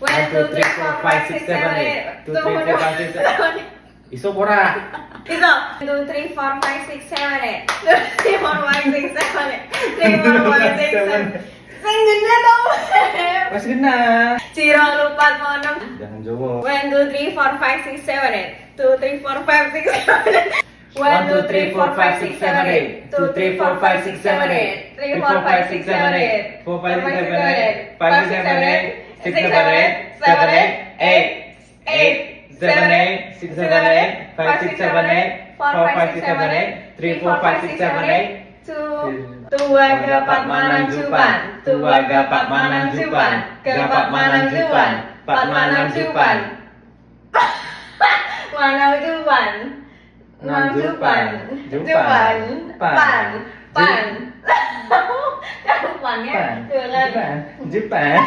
1, 2, 3, 4, 5, 6, 7, 8. 2, 3, 4, 5, 6, 7. Isok ora. Iso. 1, 2, 3, 4, 5, 6, 7, 8. 2, 3, 4, 5, 6, 7, 8. 3, 4, 5, 6, 7. Sing ganda dong. Mas gina. Zero, lupa mo nang. Jangan jowo. 1, 2, 3, 4, 5, 6, 7, 8. 2, 3, 4, 5, 6, 7, 8. 1, 2, 3, 4, 5, 6, 7, 8. 2, 3, 4, 5, 6, 7, 8. 3, 4, 5, 6, 7, 8. 4, 5, 6, 7, 8. 5, 6, 7, 8. 6, 7, 8. 7, 8. 8. 8. 7, 8. 6, 7, 8. 5, 6, 7, 8. 4, 5, 6, 7, 8. 3, 4, 5, 6, 7, 8. Tua gapat manang jupan, tua gapat manang jupan, gapat manang jupan, pat manang jupan, manang jupan, Nang jupan, jupan, pan, pan. Pan. Kan pannya, Pan. tuh kan. Jupan.